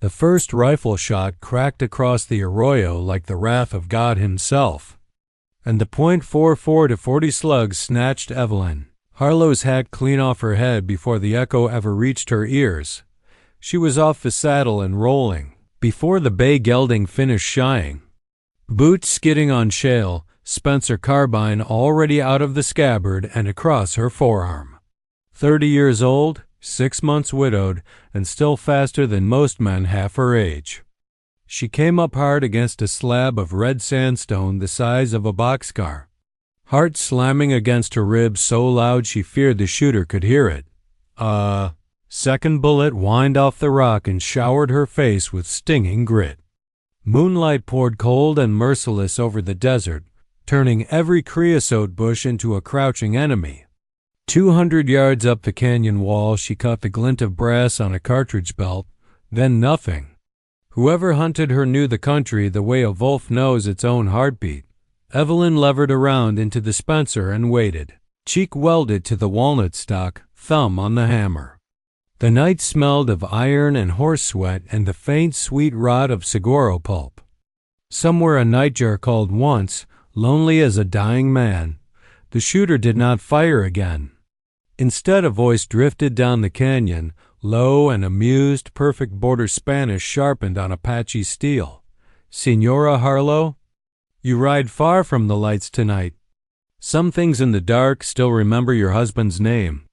The first rifle shot cracked across the arroyo like the wrath of God himself, and the .44 to 40 slugs snatched Evelyn Harlow's hat clean off her head before the echo ever reached her ears. She was off the saddle and rolling before the bay gelding finished shying. Boots skidding on shale, Spencer carbine already out of the scabbard and across her forearm. 30 years old, 6 months widowed, and still faster than most men half her age. She came up hard against a slab of red sandstone the size of a boxcar, heart slamming against her ribs so loud she feared the shooter could hear it. Second bullet whined off the rock and showered her face with stinging grit. Moonlight poured cold and merciless over the desert, turning every creosote bush into a crouching enemy. 200 yards up the canyon wall, she caught the glint of brass on a cartridge belt, then nothing. Whoever hunted her knew the country the way a wolf knows its own heartbeat. Evelyn levered around into the Spencer and waited, cheek welded to the walnut stock, thumb on the hammer. The night smelled of iron and horse sweat and the faint, sweet rot of saguaro pulp. Somewhere a nightjar called once, lonely as a dying man. The shooter did not fire again. Instead, a voice drifted down the canyon, low and amused, perfect border Spanish sharpened on Apache steel. "Senora Harlow? You ride far from the lights tonight. Some things in the dark still remember your husband's name."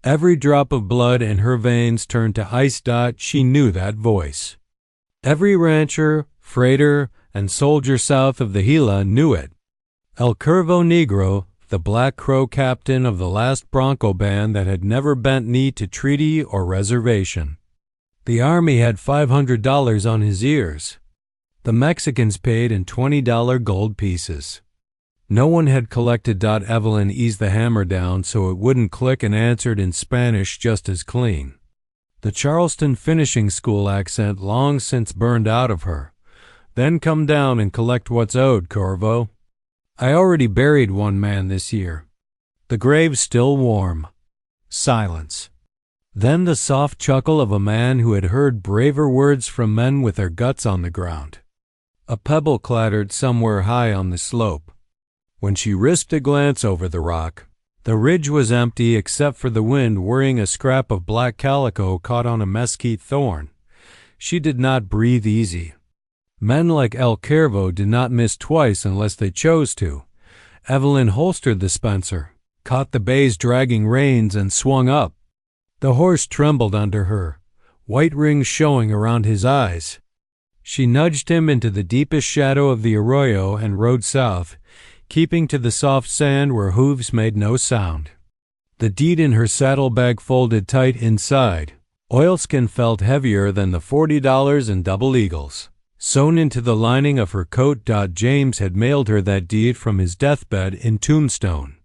Every drop of blood in her veins turned to ice. She knew that voice. Every rancher, freighter, and soldier south of the Gila knew it. El Curvo Negro, the Black Crow captain of the last Bronco band that had never bent knee to treaty or reservation. The Army had $500 on his ears. The Mexicans paid in $20 gold pieces. No one had collected. Evelyn eased the hammer down so it wouldn't click and answered in Spanish just as clean. The Charleston finishing school accent long since burned out of her. "Then come down and collect what's owed, Corvo. I already buried one man this year. The grave's still warm." Silence. Then the soft chuckle of a man who had heard braver words from men with their guts on the ground. A pebble clattered somewhere high on the slope. When she risked a glance over the rock, the ridge was empty except for the wind worrying a scrap of black calico caught on a mesquite thorn. She did not breathe easy. Men like El Curvo did not miss twice unless they chose to. Evelyn holstered the Spencer, caught the bay's dragging reins, and swung up. The horse trembled under her, white rings showing around his eyes. She nudged him into the deepest shadow of the arroyo and rode south, keeping to the soft sand where hooves made no sound. The deed in her saddlebag folded tight inside. Oilskin felt heavier than the $40 in double eagles sewn into the lining of her coat. James had mailed her that deed from his deathbed in Tombstone.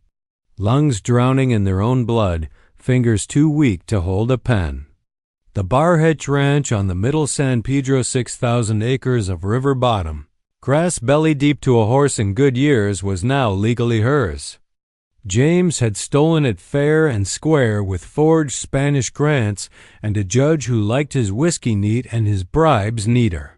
Lungs drowning in their own blood, fingers too weak to hold a pen. The Barhedge Ranch on the middle San Pedro, 6,000 acres of river bottom, grass belly deep to a horse in good years, was now legally hers. James had stolen it fair and square with forged Spanish grants and a judge who liked his whiskey neat and his bribes neater.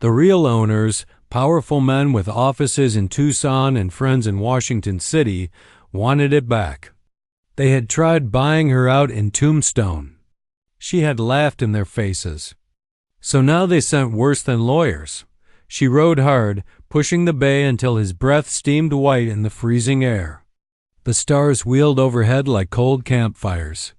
The real owners, powerful men with offices in Tucson and friends in Washington City, wanted it back. They had tried buying her out in Tombstone. She had laughed in their faces. So now they sent worse than lawyers. She rode hard, pushing the bay until his breath steamed white in the freezing air. The stars wheeled overhead like cold campfires.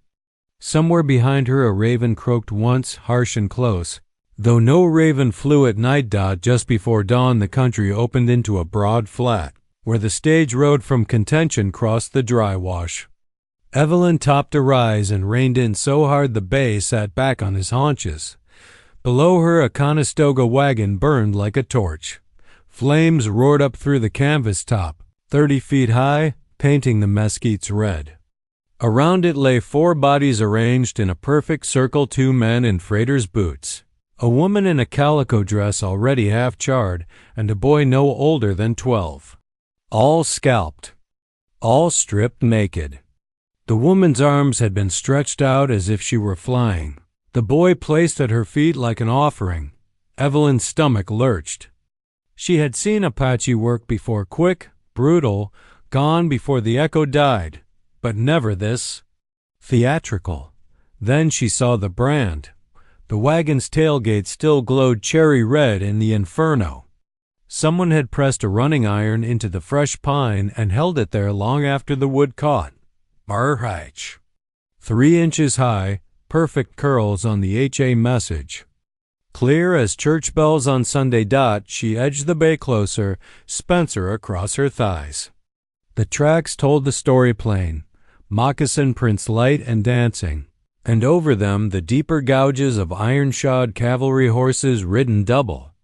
Somewhere behind her a raven croaked once, harsh and close. Though no raven flew at night. Just before dawn the country opened into a broad flat, where the stage road from Contention crossed the dry wash. Evelyn topped a rise and reined in so hard the bay sat back on his haunches. Below her a Conestoga wagon burned like a torch. Flames roared up through the canvas top, 30 feet high, painting the mesquites red. Around it lay 4 bodies arranged in a perfect circle, 2 men in freighter's boots, a woman in a calico dress already half charred, and a boy no older than 12. All scalped, all stripped naked. The woman's arms had been stretched out as if she were flying. The boy placed at her feet like an offering. Evelyn's stomach lurched. She had seen Apache work before, quick, brutal, gone before the echo died, but never this. Theatrical. Then she saw the brand. The wagon's tailgate still glowed cherry red in the inferno. Someone had pressed a running iron into the fresh pine and held it there long after the wood caught. Apache. 3 inches high, perfect curls on the HA message. Clear as church bells on Sunday. She edged the bay closer, Spencer across her thighs. The tracks told the story plain, moccasin prints light and dancing, and over them the deeper gouges of iron-shod cavalry horses ridden double.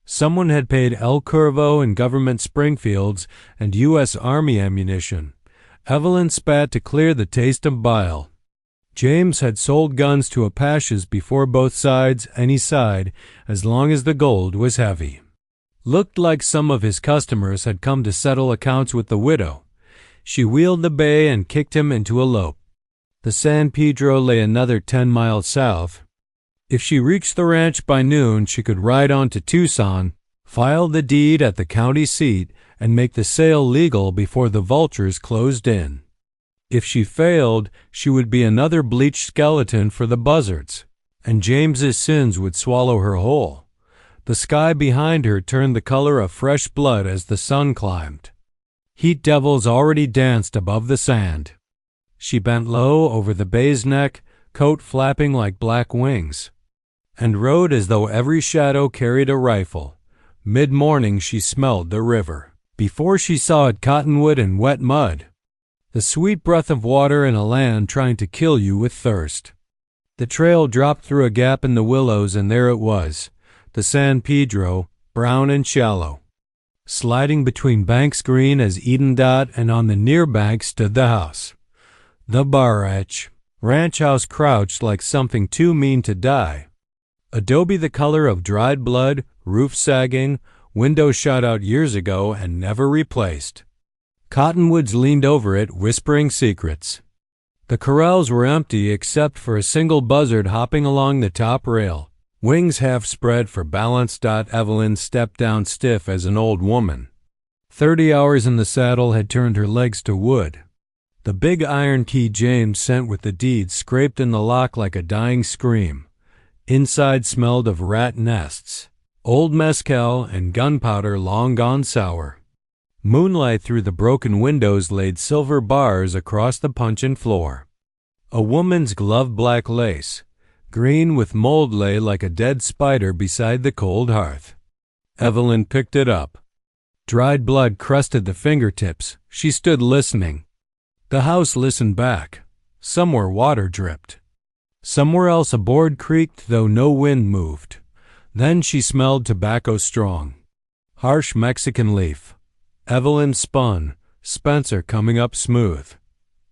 Someone had paid El Curvo in government Springfields and U.S. Army ammunition. Evelyn spat to clear the taste of bile. James had sold guns to Apaches before both sides, any side, as long as the gold was heavy. Looked like some of his customers had come to settle accounts with the widow. She wheeled the bay and kicked him into a lope. The San Pedro lay another 10 miles south. If she reached the ranch by noon, she could ride on to Tucson, file the deed at the county seat, and make the sale legal before the vultures closed in. If she failed, she would be another bleached skeleton for the buzzards, and James's sins would swallow her whole. The sky behind her turned the color of fresh blood as the sun climbed. Heat devils already danced above the sand. She bent low over the bay's neck, coat flapping like black wings, and rode as though every shadow carried a rifle. Mid-morning she smelled the river. Before she saw it, cottonwood and wet mud. The sweet breath of water in a land trying to kill you with thirst. The trail dropped through a gap in the willows, and there it was, the San Pedro, brown and shallow. Sliding between banks green as Eden, and on the near bank stood the house. The barrage. Ranch house crouched like something too mean to die. Adobe the color of dried blood, roof sagging, windows shot out years ago and never replaced. Cottonwoods leaned over it, whispering secrets. The corrals were empty except for a single buzzard hopping along the top rail, wings half spread for balance. Evelyn stepped down stiff as an old woman. 30 hours in the saddle had turned her legs to wood. The big iron key James sent with the deed scraped in the lock like a dying scream. Inside smelled of rat nests, old mezcal, and gunpowder long gone sour. Moonlight through the broken windows laid silver bars across the puncheon floor. A woman's glove black lace, green with mold, lay like a dead spider beside the cold hearth. Evelyn picked it up. Dried blood crusted the fingertips. She stood listening. The house listened back. Somewhere water dripped. Somewhere else a board creaked, though no wind moved. Then she smelled tobacco strong. Harsh Mexican leaf. Evelyn spun, Spencer coming up smooth.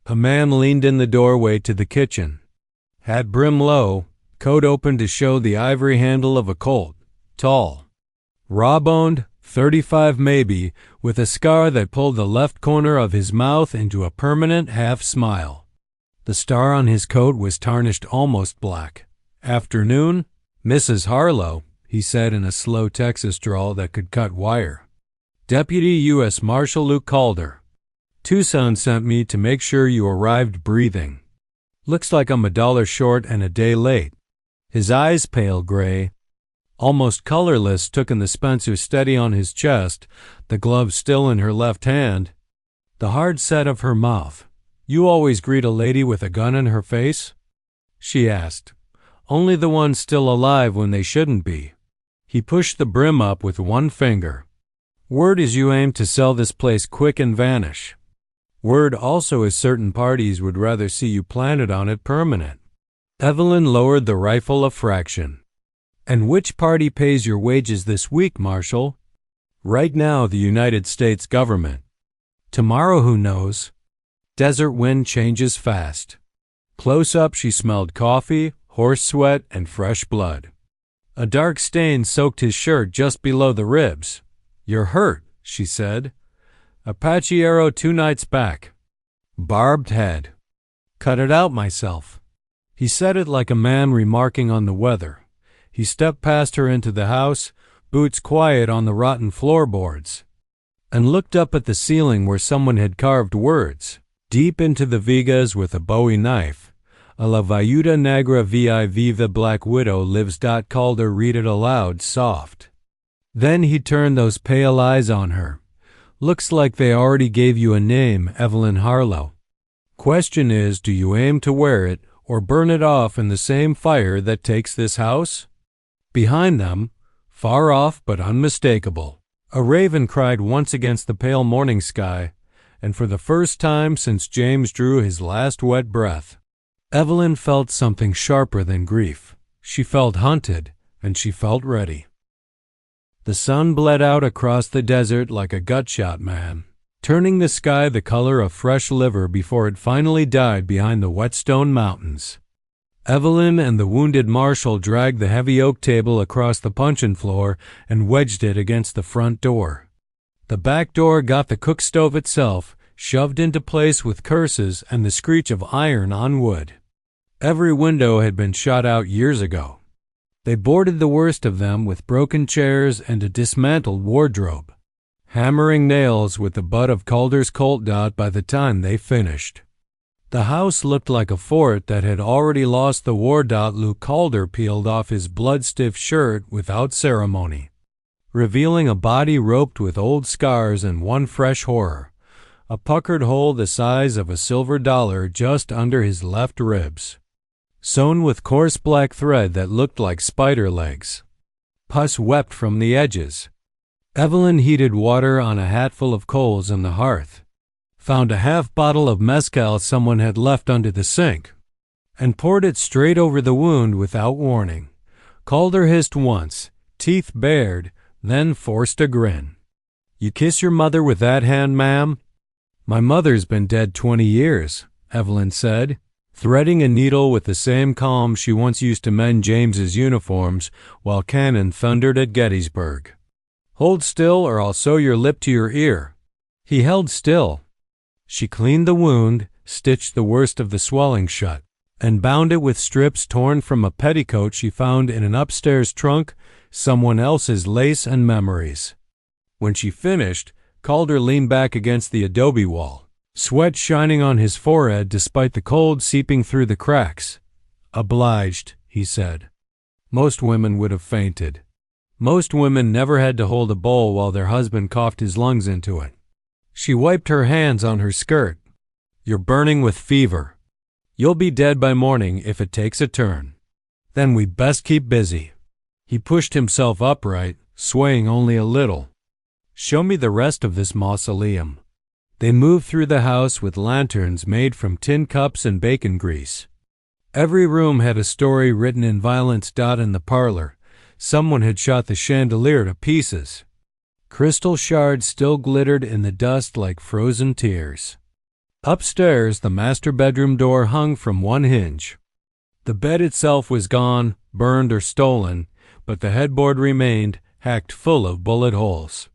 A man leaned in the doorway to the kitchen. Hat brim low, coat open to show the ivory handle of a Colt, tall. Raw-boned, 35 maybe, with a scar that pulled the left corner of his mouth into a permanent half-smile. The star on his coat was tarnished almost black. Afternoon, Mrs. Harlow, he said in a slow Texas drawl that could cut wire. Deputy U.S. Marshal Luke Calder. Tucson sent me to make sure you arrived breathing. Looks like I'm $1 short and a day late. His eyes pale gray, almost colorless, took in the Spencer steady on his chest, the glove still in her left hand. The hard set of her mouth. You always greet a lady with a gun in her face? She asked. Only the ones still alive when they shouldn't be. He pushed the brim up with one finger. Word is you aim to sell this place quick and vanish. Word also is certain parties would rather see you planted on it permanent. Evelyn lowered the rifle a fraction. And which party pays your wages this week, Marshal? Right now, the United States government. Tomorrow, who knows? Desert wind changes fast. Close up, she smelled coffee, horse sweat, and fresh blood. A dark stain soaked his shirt just below the ribs. You're hurt, she said. Apache arrow 2 nights back. Barbed head. Cut it out myself. He said it like a man remarking on the weather. He stepped past her into the house, boots quiet on the rotten floorboards, and looked up at the ceiling where someone had carved words, deep into the vigas with a Bowie knife. A la viuda negra vi viva black widow lives. Calder read it aloud, soft. Then he turned those pale eyes on her. Looks like they already gave you a name, Evelyn Harlow. Question is, do you aim to wear it or burn it off in the same fire that takes this house? Behind them, far off but unmistakable, a raven cried once against the pale morning sky, and for the first time since James drew his last wet breath, Evelyn felt something sharper than grief. She felt hunted, and she felt ready. The sun bled out across the desert like a gut-shot man, turning the sky the color of fresh liver before it finally died behind the Whetstone Mountains. Evelyn and the wounded marshal dragged the heavy oak table across the puncheon floor and wedged it against the front door. The back door got the cook stove itself, shoved into place with curses and the screech of iron on wood. Every window had been shot out years ago. They boarded the worst of them with broken chairs and a dismantled wardrobe, hammering nails with the butt of Calder's Colt dot by the time they finished. The house looked like a fort that had already lost the war. Luke Calder peeled off his blood-stiff shirt without ceremony, revealing a body roped with old scars and one fresh horror, a puckered hole the size of a silver dollar just under his left ribs, sewn with coarse black thread that looked like spider legs. Pus wept from the edges. Evelyn heated water on a hatful of coals on the hearth, found a half bottle of mezcal someone had left under the sink, and poured it straight over the wound without warning. Calder hissed once, teeth bared, then forced a grin. "You kiss your mother with that hand, ma'am?" "My mother's been dead 20 years, Evelyn said, threading a needle with the same calm she once used to mend James's uniforms while cannon thundered at Gettysburg. "Hold still or I'll sew your lip to your ear." He held still. She cleaned the wound, stitched the worst of the swelling shut, and bound it with strips torn from a petticoat she found in an upstairs trunk, someone else's lace and memories. When she finished, Calder leaned back against the adobe wall, sweat shining on his forehead despite the cold seeping through the cracks. "Obliged," he said. Most women would have fainted. Most women never had to hold a bowl while their husband coughed his lungs into it. She wiped her hands on her skirt. "You're burning with fever. You'll be dead by morning if it takes a turn. Then we best keep busy." He pushed himself upright, swaying only a little. "Show me the rest of this mausoleum." They moved through the house with lanterns made from tin cups and bacon grease. Every room had a story written in violence. In the parlor, someone had shot the chandelier to pieces. Crystal shards still glittered in the dust like frozen tears. Upstairs, the master bedroom door hung from one hinge. The bed itself was gone, burned or stolen, but the headboard remained, hacked full of bullet holes.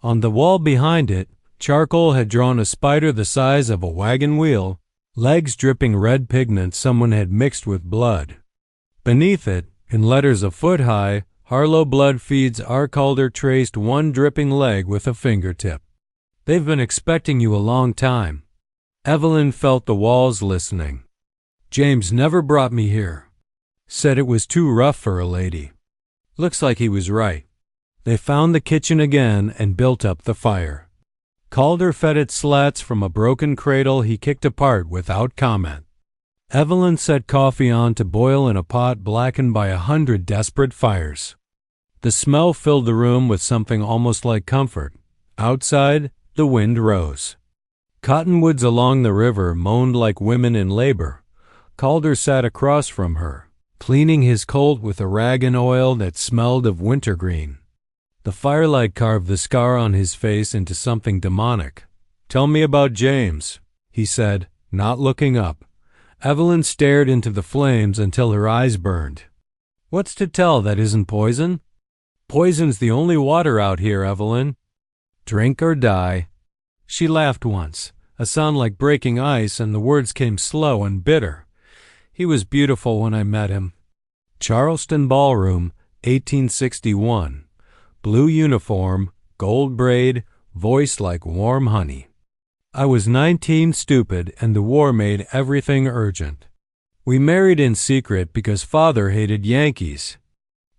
On the wall behind it, charcoal had drawn a spider the size of a wagon wheel, legs dripping red pigment someone had mixed with blood. Beneath it, in letters a foot high, "Harlow blood feeds R. Calder," traced one dripping leg with a fingertip. "They've been expecting you a long time." Evelyn felt the walls listening. "James never brought me here. Said it was too rough for a lady." Looks like he was right. They found the kitchen again and built up the fire. Calder fed it slats from a broken cradle he kicked apart without comment. Evelyn set coffee on to boil in a pot blackened by 100 desperate fires. The smell filled the room with something almost like comfort. Outside, the wind rose. Cottonwoods along the river moaned like women in labor. Calder sat across from her, cleaning his Colt with a rag and oil that smelled of wintergreen. The firelight carved the scar on his face into something demonic. "Tell me about James," he said, not looking up. Evelyn stared into the flames until her eyes burned. "What's to tell that isn't poison?" "Poison's the only water out here, Evelyn. Drink or die." She laughed once, a sound like breaking ice, and the words came slow and bitter. He was beautiful when I met him. Charleston Ballroom, 1861. Blue uniform, gold braid, voice like warm honey. I was 19, stupid, and the war made everything urgent. We married in secret because father hated Yankees.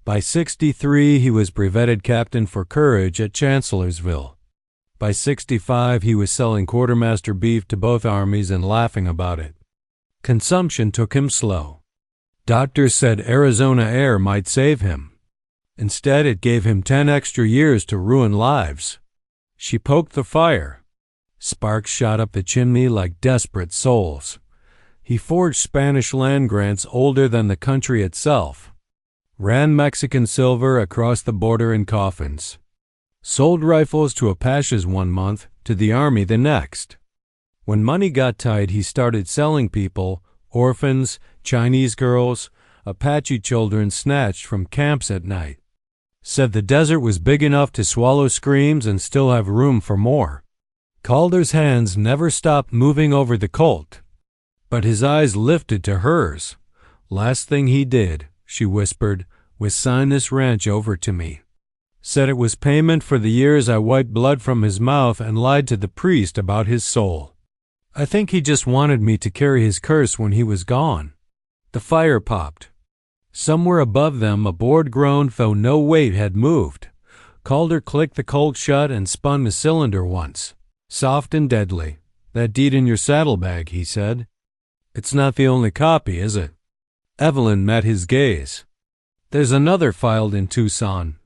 By 63, he was brevetted captain for courage at Chancellorsville. By 65, he was selling quartermaster beef to both armies and laughing about it. Consumption took him slow. Doctors said Arizona air might save him. Instead, it gave him 10 extra years to ruin lives. She poked the fire. Sparks shot up the chimney like desperate souls. He forged Spanish land grants older than the country itself. Ran Mexican silver across the border in coffins. Sold rifles to Apaches one month, to the army the next. When money got tight, he started selling people, orphans, Chinese girls, Apache children snatched from camps at night. Said the desert was big enough to swallow screams and still have room for more. Calder's hands never stopped moving over the Colt, but his eyes lifted to hers. Last thing he did, she whispered, was sign this ranch over to me. Said it was payment for the years I wiped blood from his mouth and lied to the priest about his soul. I think he just wanted me to carry his curse when he was gone. The fire popped. Somewhere above them a board groaned, though no weight had moved. Calder clicked the Colt shut and spun the cylinder once. Soft and deadly. That deed in your saddlebag, he said. It's not the only copy, is it? Evelyn met his gaze. There's another filed in Tucson.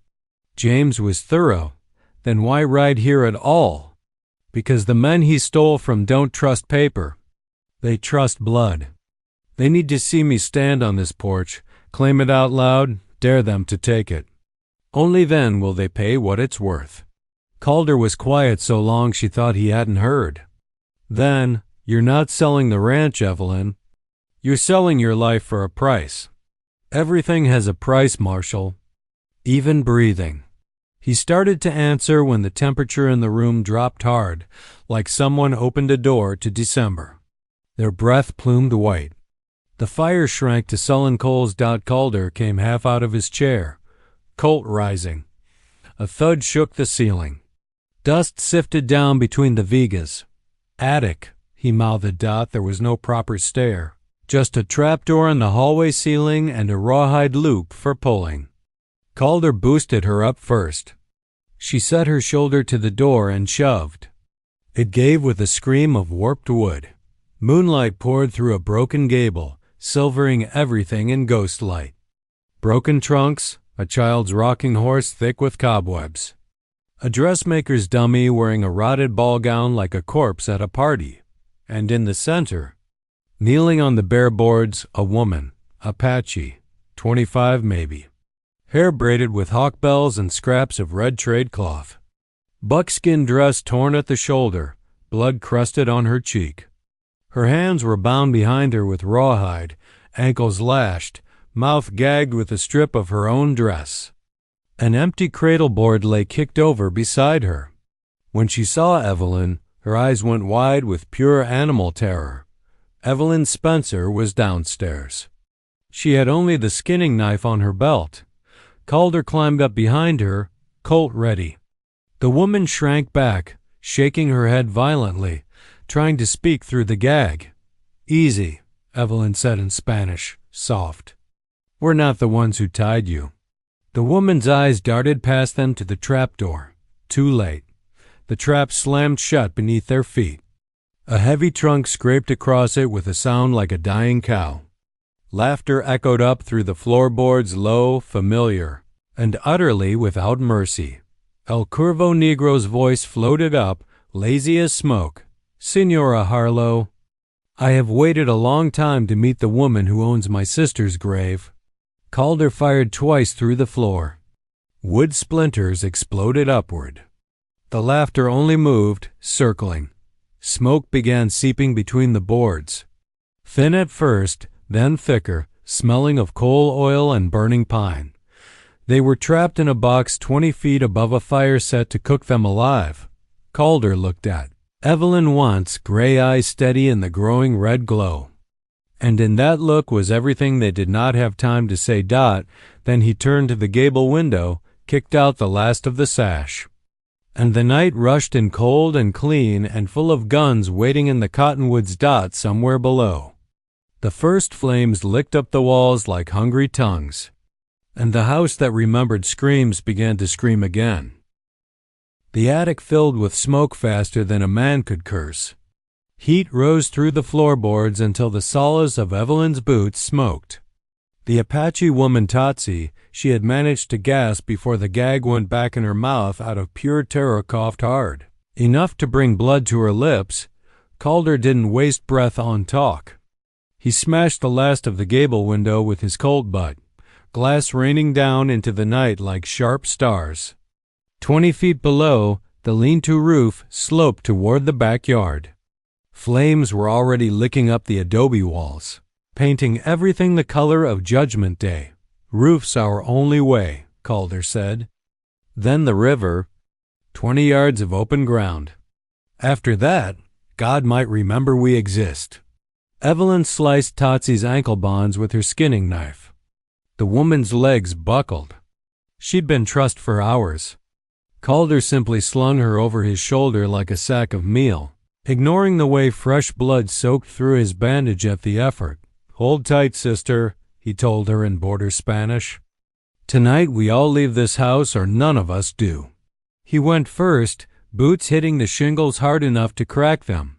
James was thorough. Then why ride here at all? Because the men he stole from don't trust paper. They trust blood. They need to see me stand on this porch, claim it out loud, dare them to take it. Only then will they pay what it's worth. Calder was quiet so long she thought he hadn't heard. Then, you're not selling the ranch, Evelyn. You're selling your life for a price. Everything has a price, Marshal. Even breathing. He started to answer when the temperature in the room dropped hard, like someone opened a door to December. Their breath plumed white. The fire shrank to sullen coals. Calder came half out of his chair, Colt rising. A thud shook the ceiling. Dust sifted down between the vigas. Attic, he mouthed. There was no proper stair, just a trapdoor in the hallway ceiling and a rawhide loop for pulling. Calder boosted her up first. She set her shoulder to the door and shoved. It gave with a scream of warped wood. Moonlight poured through a broken gable, silvering everything in ghost light. Broken trunks, a child's rocking horse thick with cobwebs. A dressmaker's dummy wearing a rotted ball gown like a corpse at a party. And in the center, kneeling on the bare boards, a woman, Apache, 25 maybe. Hair braided with hawk bells and scraps of red trade cloth. Buckskin dress torn at the shoulder, blood crusted on her cheek. Her hands were bound behind her with rawhide, ankles lashed, mouth gagged with a strip of her own dress. An empty cradle board lay kicked over beside her. When she saw Evelyn, her eyes went wide with pure animal terror. Evelyn Spencer was downstairs. She had only the skinning knife on her belt. Calder climbed up behind her, Colt ready. The woman shrank back, shaking her head violently, trying to speak through the gag. Easy, Evelyn said in Spanish, soft. We're not the ones who tied you. The woman's eyes darted past them to the trapdoor. Too late. The trap slammed shut beneath their feet. A heavy trunk scraped across it with a sound like a dying cow. Laughter echoed up through the floorboards, low, familiar, and utterly without mercy. El Curvo Negro's voice floated up, lazy as smoke. Senora Harlow, I have waited a long time to meet the woman who owns my sister's grave. Calder fired twice through the floor. Wood splinters exploded upward. The laughter only moved, circling. Smoke began seeping between the boards. Thin at first, then thicker, smelling of coal oil and burning pine. They were trapped in a box 20 feet above a fire set to cook them alive. Calder looked at Evelyn once, gray eyes steady in the growing red glow. And in that look was everything they did not have time to say. Then he turned to the gable window, kicked out the last of the sash. And the night rushed in cold and clean and full of guns waiting in the cottonwoods. Somewhere below. The first flames licked up the walls like hungry tongues. And the house that remembered screams began to scream again. The attic filled with smoke faster than a man could curse. Heat rose through the floorboards until the soles of Evelyn's boots smoked. The Apache woman Totsie, she had managed to gasp before the gag went back in her mouth out of pure terror, coughed hard. Enough to bring blood to her lips. Calder didn't waste breath on talk. He smashed the last of the gable window with his Colt butt, glass raining down into the night like sharp stars. 20 feet below, the lean-to roof sloped toward the backyard. Flames were already licking up the adobe walls, painting everything the color of Judgment Day. "Roof's our only way," Calder said. Then the river, 20 yards of open ground. After that, God might remember we exist. Evelyn sliced Totsie's ankle bonds with her skinning knife. The woman's legs buckled. She'd been trussed for hours. Calder simply slung her over his shoulder like a sack of meal, ignoring the way fresh blood soaked through his bandage at the effort. "Hold tight, sister," he told her in border Spanish. "Tonight we all leave this house or none of us do." He went first, boots hitting the shingles hard enough to crack them.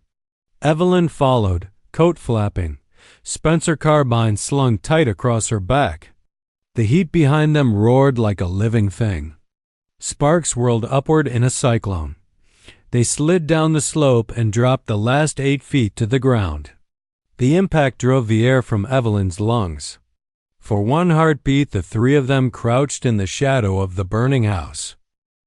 Evelyn followed, coat flapping, Spencer carbine slung tight across her back. The heat behind them roared like a living thing. Sparks whirled upward in a cyclone. They slid down the slope and dropped the last 8 feet to the ground. The impact drove the air from Evelyn's lungs. For one heartbeat, the three of them crouched in the shadow of the burning house.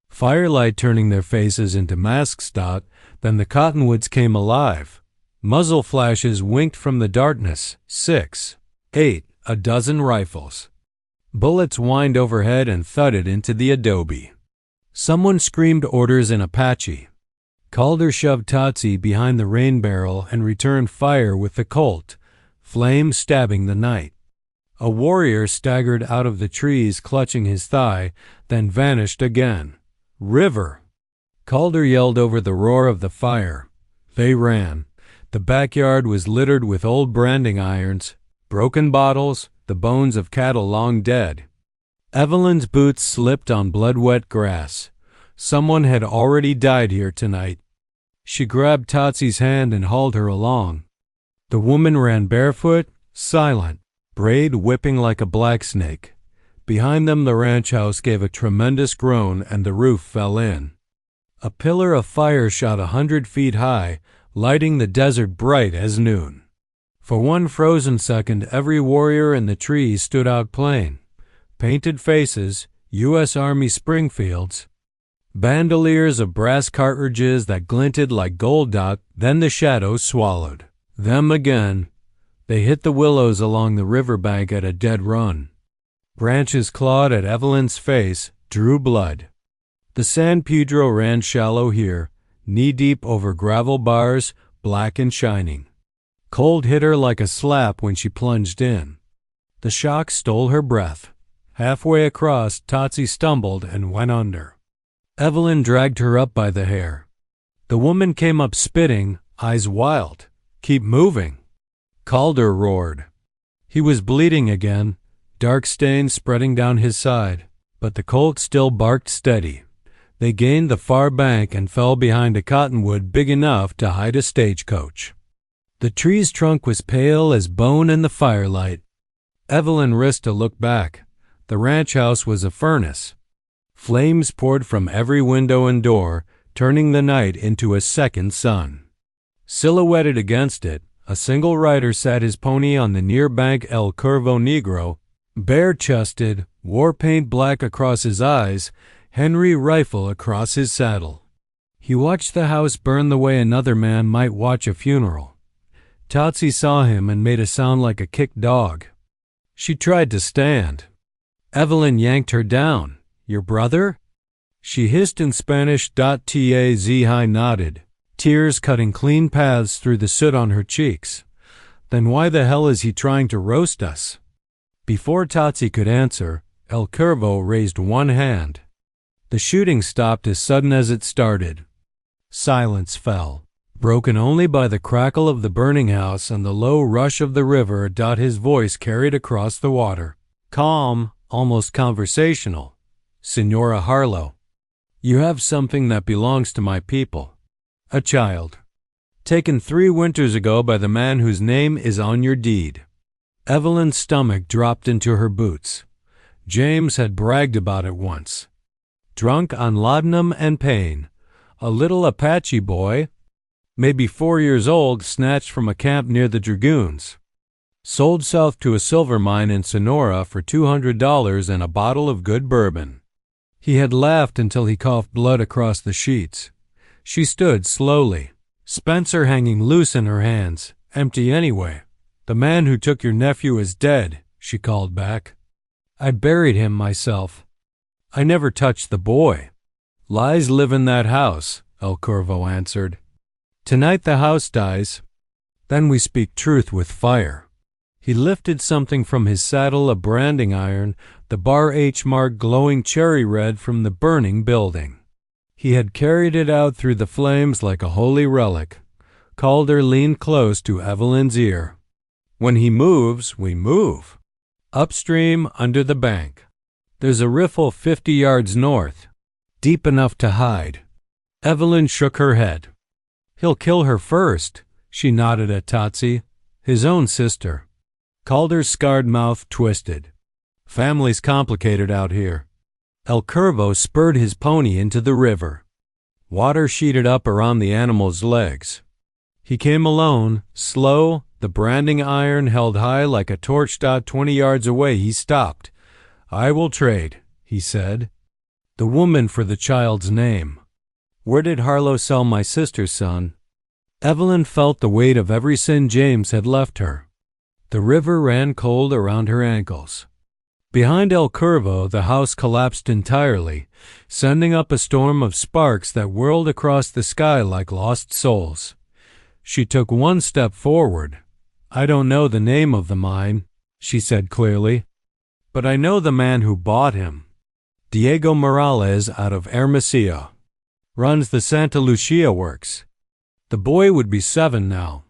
Firelight turning their faces into masks. Then the cottonwoods came alive. Muzzle flashes winked from the darkness. 6, 8, a dozen rifles. Bullets whined overhead and thudded into the adobe. Someone screamed orders in Apache. Calder shoved Totsie behind the rain barrel and returned fire with the Colt, flames stabbing the night. A warrior staggered out of the trees clutching his thigh, then vanished again. "River!" Calder yelled over the roar of the fire. They ran. The backyard was littered with old branding irons, broken bottles, the bones of cattle long dead. Evelyn's boots slipped on blood-wet grass. Someone had already died here tonight. She grabbed Totsie's hand and hauled her along. The woman ran barefoot, silent, braid whipping like a blacksnake. Behind them the ranch house gave a tremendous groan and the roof fell in. A pillar of fire shot 100 feet high, lighting the desert bright as noon. For one frozen second, every warrior in the trees stood out plain. Painted faces, U.S. Army Springfields, bandoliers of brass cartridges that glinted like gold. Then the shadows swallowed them again. They hit the willows along the riverbank at a dead run. Branches clawed at Evelyn's face, drew blood. The San Pedro ran shallow here, knee-deep over gravel bars, black and shining. Cold hit her like a slap when she plunged in. The shock stole her breath. Halfway across, Totsie stumbled and went under. Evelyn dragged her up by the hair. The woman came up spitting, eyes wild. "Keep moving!" Calder roared. He was bleeding again, dark stains spreading down his side, but the Colt still barked steady. They gained the far bank and fell behind a cottonwood big enough to hide a stagecoach. The tree's trunk was pale as bone in the firelight. Evelyn risked a look back. The ranch house was a furnace. Flames poured from every window and door, turning the night into a second sun. Silhouetted against it, a single rider sat his pony on the near bank El Curvo Negro, bare-chested, war paint black across his eyes, Henry rifle across his saddle. He watched the house burn the way another man might watch a funeral. Totsie saw him and made a sound like a kicked dog. She tried to stand. Evelyn yanked her down. "Your brother?" She hissed in Spanish. Tazhi nodded, tears cutting clean paths through the soot on her cheeks. Then why the hell is he trying to roast us? Before Tatsi could answer, El Curvo raised one hand. The shooting stopped as sudden as it started. Silence fell, broken only by the crackle of the burning house and the low rush of the river. His voice carried across the water. Calm, almost conversational. Senora Harlow, you have something that belongs to my people. A child. Taken 3 winters ago by the man whose name is on your deed. Evelyn's stomach dropped into her boots. James had bragged about it once. Drunk on laudanum and pain. A little Apache boy, maybe 4 years old, snatched from a camp near the Dragoons. Sold south to a silver mine in Sonora for $200 and a bottle of good bourbon. He had laughed until he coughed blood across the sheets. She stood slowly, Spencer hanging loose in her hands, empty anyway. The man who took your nephew is dead, she called back. I buried him myself. I never touched the boy. Lies live in that house, El Curvo answered. Tonight the house dies. Then we speak truth with fire. He lifted something from his saddle, a branding iron, the bar H mark glowing cherry red from the burning building. He had carried it out through the flames like a holy relic. Calder leaned close to Evelyn's ear. When he moves, we move. Upstream, under the bank. There's a riffle 50 yards north, deep enough to hide. Evelyn shook her head. He'll kill her first, she nodded at Tatsi, his own sister. Calder's scarred mouth twisted. Family's complicated out here. El Curvo spurred his pony into the river. Water sheeted up around the animal's legs. He came alone, slow, the branding iron held high like a torch. 20 yards away he stopped. I will trade, he said. The woman for the child's name. Where did Harlow sell my sister's son? Evelyn felt the weight of every sin James had left her. The river ran cold around her ankles. Behind El Curvo, the house collapsed entirely, sending up a storm of sparks that whirled across the sky like lost souls. She took one step forward. I don't know the name of the mine, she said clearly, but I know the man who bought him. Diego Morales out of Hermosillo. Runs the Santa Lucia works. The boy would be 7 now.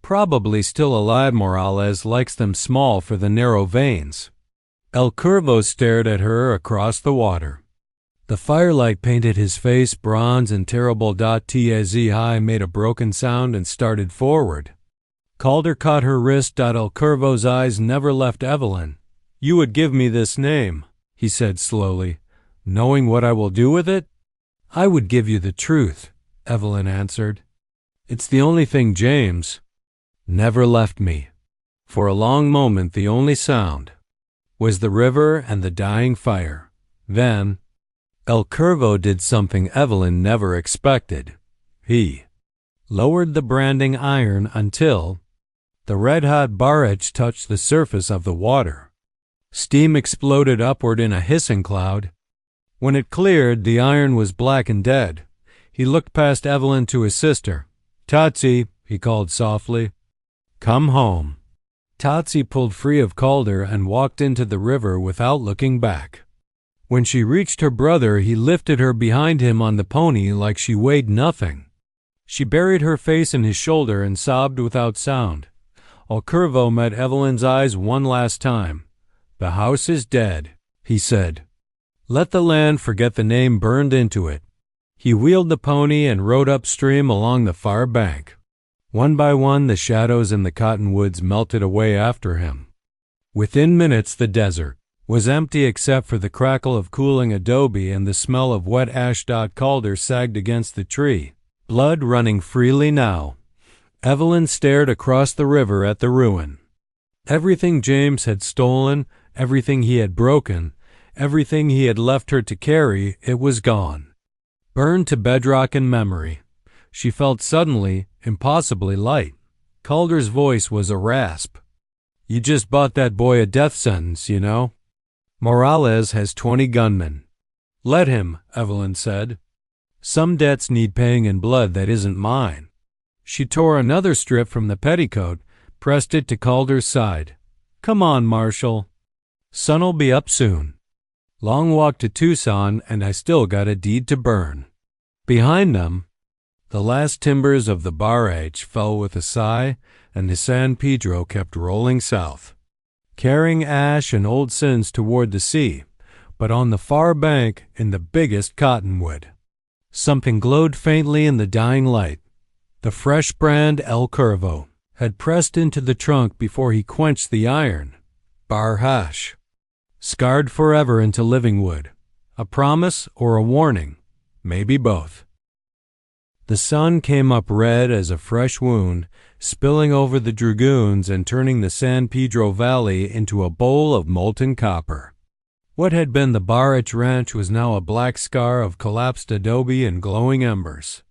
Probably still alive. Morales likes them small for the narrow veins. El Curvo stared at her across the water. The firelight painted his face bronze and terrible. Tz High made a broken sound and started forward. Calder caught her wrist. El Curvo's eyes never left Evelyn. You would give me this name, he said slowly, knowing what I will do with it? I would give you the truth, Evelyn answered. It's the only thing James never left me. For a long moment the only sound was the river and the dying fire. Then El Curvo did something Evelyn never expected. He lowered the branding iron until the red-hot bar edge touched the surface of the water. Steam exploded upward in a hissing cloud. When it cleared, the iron was black and dead. He looked past Evelyn to his sister. Tatsi, he called softly. Come home. Tatsi pulled free of Calder and walked into the river without looking back. When she reached her brother, he lifted her behind him on the pony like she weighed nothing. She buried her face in his shoulder and sobbed without sound. El Curvo met Evelyn's eyes one last time. The house is dead, he said. Let the land forget the name burned into it. He wheeled the pony and rode upstream along the far bank. One by one, the shadows in the cottonwoods melted away after him. Within minutes, the desert was empty except for the crackle of cooling adobe and the smell of wet ash. Calder sagged against the tree, blood running freely now. Evelyn stared across the river at the ruin. Everything James had stolen, everything he had broken, everything he had left her to carry, it was gone. Burned to bedrock in memory. She felt suddenly, impossibly light. Calder's voice was a rasp. You just bought that boy a death sentence, you know. Morales has 20 gunmen. Let him, Evelyn said. Some debts need paying in blood that isn't mine. She tore another strip from the petticoat, pressed it to Calder's side. "Come on, Marshall. Sun'll be up soon. Long walk to Tucson, and I still got a deed to burn." Behind them, the last timbers of the barrage fell with a sigh, and the San Pedro kept rolling south, carrying ash and old sins toward the sea. But on the far bank, in the biggest Cottonwood, something glowed faintly in the dying light. The fresh brand El Curvo had pressed into the trunk before he quenched the iron. Bar hash, scarred forever into living wood. A promise or a warning, maybe both. The sun came up red as a fresh wound, spilling over the dragoons and turning the San Pedro Valley into a bowl of molten copper. What had been the Barrett Ranch was now a black scar of collapsed adobe and glowing embers.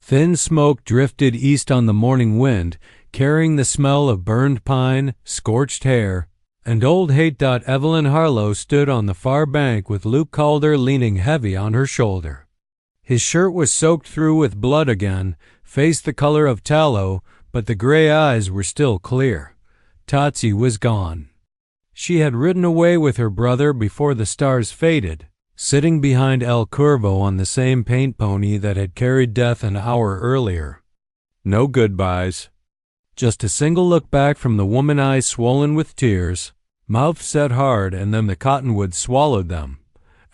Thin smoke drifted east on the morning wind, carrying the smell of burned pine, scorched hair, and old hate. Evelyn Harlow stood on the far bank with Luke Calder leaning heavy on her shoulder. His shirt was soaked through with blood again, face the color of tallow, but the gray eyes were still clear. Totsie was gone. She had ridden away with her brother before the stars faded, sitting behind El Curvo on the same paint pony that had carried death an hour earlier. No goodbyes. Just a single look back from the woman eyes swollen with tears, mouth set hard, and then the Cottonwood swallowed them.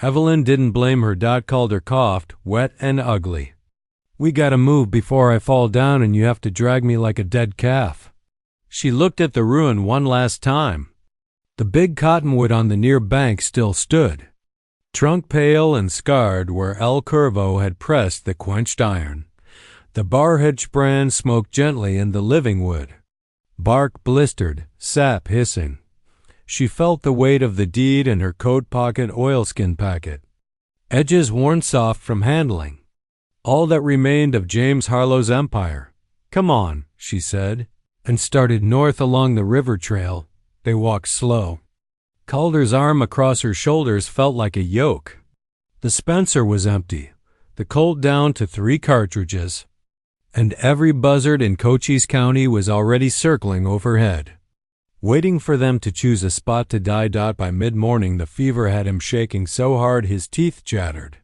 Evelyn didn't blame her. Calder coughed, wet and ugly. "We gotta move before I fall down and you have to drag me like a dead calf." She looked at the ruin one last time. The big Cottonwood on the near bank still stood, trunk pale and scarred where El Curvo had pressed the quenched iron. The barhedge brand smoked gently in the living wood. Bark blistered, sap hissing. She felt the weight of the deed in her coat pocket oilskin packet, edges worn soft from handling. All that remained of James Harlow's empire. "Come on," she said, and started north along the river trail. They walked slow. Calder's arm across her shoulders felt like a yoke. The Spencer was empty, the Colt down to 3 cartridges, and every buzzard in Cochise County was already circling overhead, waiting for them to choose a spot to die. By mid-morning, the fever had him shaking so hard his teeth chattered.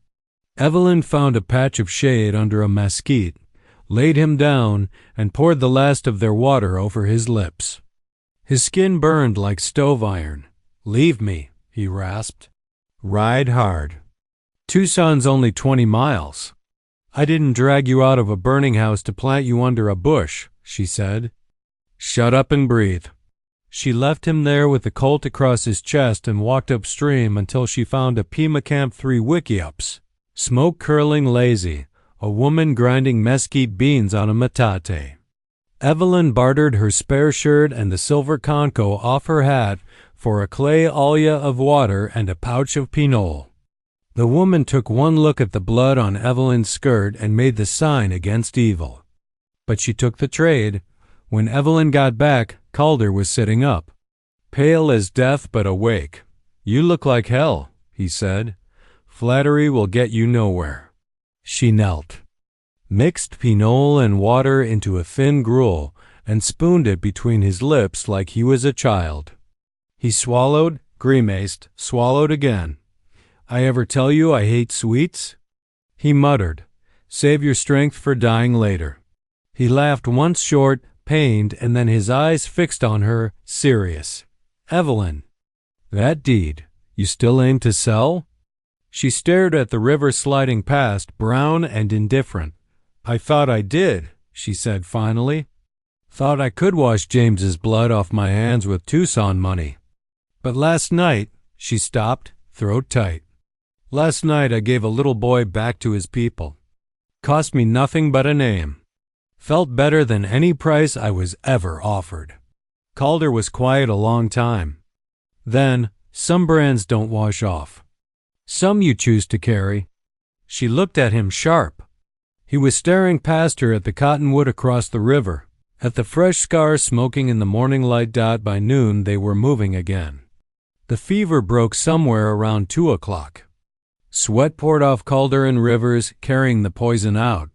Evelyn found a patch of shade under a mesquite, laid him down, and poured the last of their water over his lips. His skin burned like stove iron. "Leave me," he rasped. "Ride hard. Tucson's only 20 miles. I didn't drag you out of a burning house to plant you under a bush," she said. "Shut up and breathe." She left him there with the Colt across his chest and walked upstream until she found a Pima Camp 3 wickiups, smoke curling lazy, a woman grinding mesquite beans on a metate. Evelyn bartered her spare shirt and the silver concho off her hat for a clay olla of water and a pouch of pinole. The woman took one look at the blood on Evelyn's skirt and made the sign against evil. But she took the trade. When Evelyn got back, Calder was sitting up, pale as death but awake. "You look like hell," he said. "Flattery will get you nowhere." She knelt, mixed pinole and water into a thin gruel, and spooned it between his lips like he was a child. He swallowed, grimaced, swallowed again. "I ever tell you I hate sweets?" He muttered, "Save your strength for dying later." He laughed once short, pained, and then his eyes fixed on her, serious. "Evelyn, that deed, you still aim to sell?" She stared at the river sliding past, brown and indifferent. "I thought I did," she said finally. "Thought I could wash James's blood off my hands with Tucson money. But last night," she stopped, throat tight. "Last night I gave a little boy back to his people. Cost me nothing but a name. Felt better than any price I was ever offered." Calder was quiet a long time. Then, "Some brands don't wash off. Some you choose to carry." She looked at him sharp. He was staring past her at the Cottonwood across the river, at the fresh scars smoking in the morning light. By noon they were moving again. The fever broke somewhere around 2 o'clock. Sweat poured off Calder in rivers, carrying the poison out.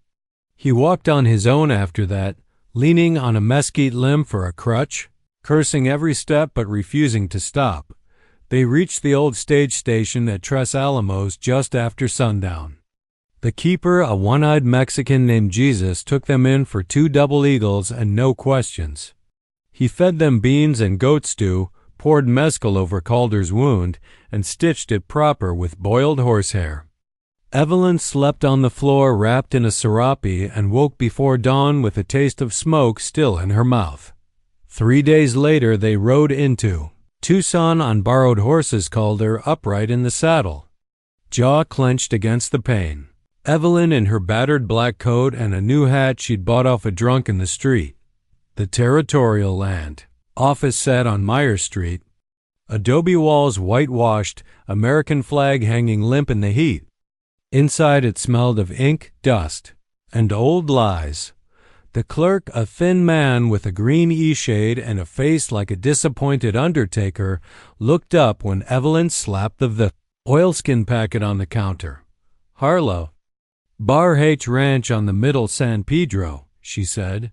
He walked on his own after that, leaning on a mesquite limb for a crutch, cursing every step but refusing to stop. They reached the old stage station at Tres Alamos just after sundown. The keeper, a one-eyed Mexican named Jesus, took them in for 2 double eagles and no questions. He fed them beans and goat stew, poured mezcal over Calder's wound, and stitched it proper with boiled horsehair. Evelyn slept on the floor wrapped in a serape and woke before dawn with a taste of smoke still in her mouth. 3 days later they rode into Tucson on borrowed horses, Calder upright in the saddle, jaw clenched against the pain. Evelyn in her battered black coat and a new hat she'd bought off a drunk in the street. The territorial land. Office sat on Meyer Street. Adobe walls whitewashed, American flag hanging limp in the heat. Inside it smelled of ink, dust, and old lies. The clerk, a thin man with a green e-shade and a face like a disappointed undertaker, looked up when Evelyn slapped the oilskin packet on the counter. "Harlow." "Bar H Ranch on the middle San Pedro," she said.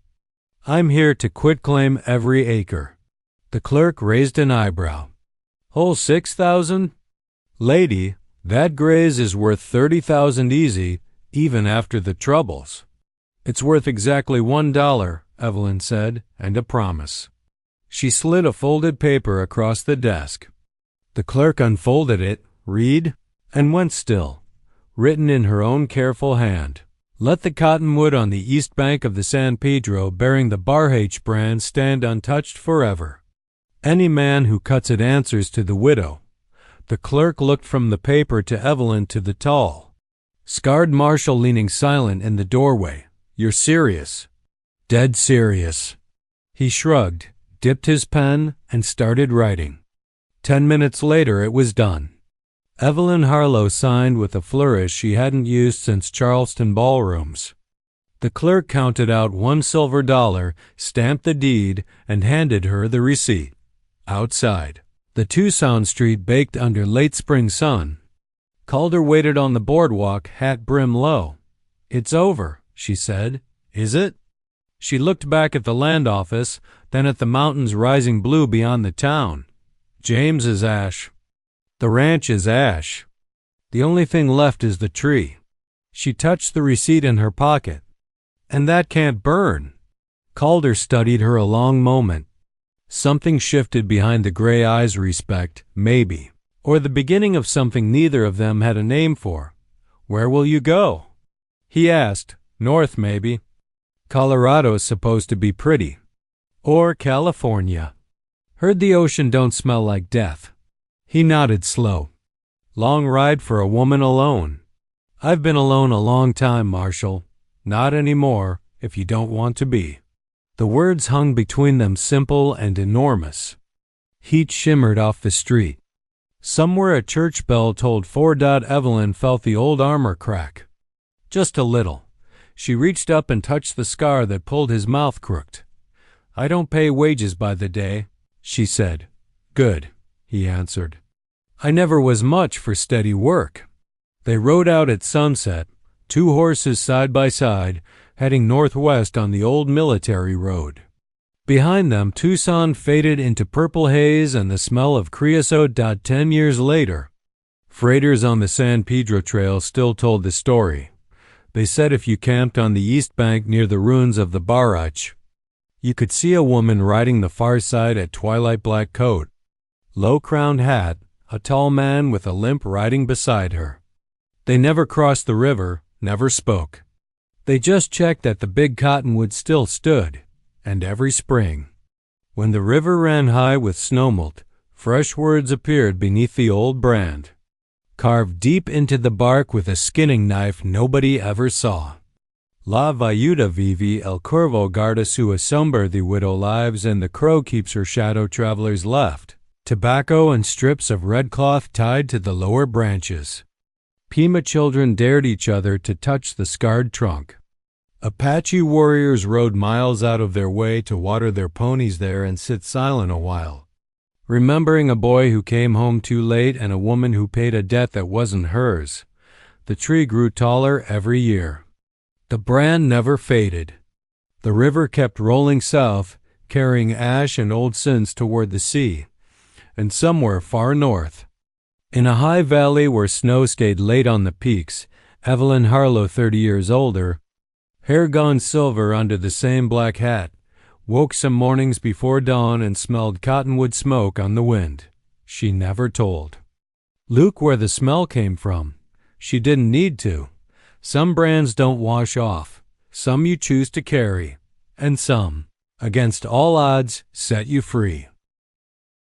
"I'm here to quitclaim every acre." The clerk raised an eyebrow. "Whole 6,000? Lady, that graze is worth 30,000 easy, even after the troubles." "It's worth exactly $1, Evelyn said, "and a promise." She slid a folded paper across the desk. The clerk unfolded it, read, and went still, written in her own careful hand. "Let the cottonwood on the east bank of the San Pedro bearing the Bar H brand stand untouched forever. Any man who cuts it answers to the widow." The clerk looked from the paper to Evelyn to the tall, scarred marshal leaning silent in the doorway. "You're serious?" "Dead serious." He shrugged, dipped his pen, and started writing. 10 minutes later it was done. Evelyn Harlow signed with a flourish she hadn't used since Charleston ballrooms. The clerk counted out $1 silver, stamped the deed, and handed her the receipt. Outside, the Tucson street baked under late spring sun. Calder waited on the boardwalk, hat brim low. "It's over," she said. "Is it?" She looked back at the land office, then at the mountains rising blue beyond the town. "James is ash. The ranch is ash. The only thing left is the tree." She touched the receipt in her pocket. "And that can't burn." Calder studied her a long moment. Something shifted behind the gray eyes. Respect, maybe. Or the beginning of something neither of them had a name for. "Where will you go?" he asked. "North, maybe. Colorado's supposed to be pretty." "Or California. Heard the ocean don't smell like death." He nodded slow. "Long ride for a woman alone." "I've been alone a long time, Marshal. Not anymore, if you don't want to be." The words hung between them simple and enormous. Heat shimmered off the street. Somewhere a church bell tolled 4. Evelyn felt the old armor crack. Just a little. She reached up and touched the scar that pulled his mouth crooked. "I don't pay wages by the day," she said. "Good," he answered. "I never was much for steady work." They rode out at sunset, 2 horses side by side, heading northwest on the old military road. Behind them, Tucson faded into purple haze and the smell of creosote. 10 years later, freighters on the San Pedro Trail still told the story. They said if you camped on the east bank near the ruins of the Bar H, you could see a woman riding the far side at twilight, black coat, low-crowned hat, a tall man with a limp riding beside her. They never crossed the river, never spoke. They just checked that the big cottonwood still stood, and every spring, when the river ran high with snowmelt, fresh words appeared beneath the old brand, carved deep into the bark with a skinning knife nobody ever saw. La viuda vive, el corvo guarda su sombra, the widow lives and the crow keeps her shadow, travelers left. Tobacco and strips of red cloth tied to the lower branches. Pima children dared each other to touch the scarred trunk. Apache warriors rode miles out of their way to water their ponies there and sit silent a while, remembering a boy who came home too late and a woman who paid a debt that wasn't hers. The tree grew taller every year. The brand never faded. The river kept rolling south, carrying ash and old sins toward the sea, and somewhere far north. In a high valley where snow stayed late on the peaks, Evelyn Harlow, 30 years older, hair gone silver under the same black hat, woke some mornings before dawn and smelled cottonwood smoke on the wind. She never told Luke where the smell came from. She didn't need to. Some brands don't wash off. Some you choose to carry, and some, against all odds, set you free.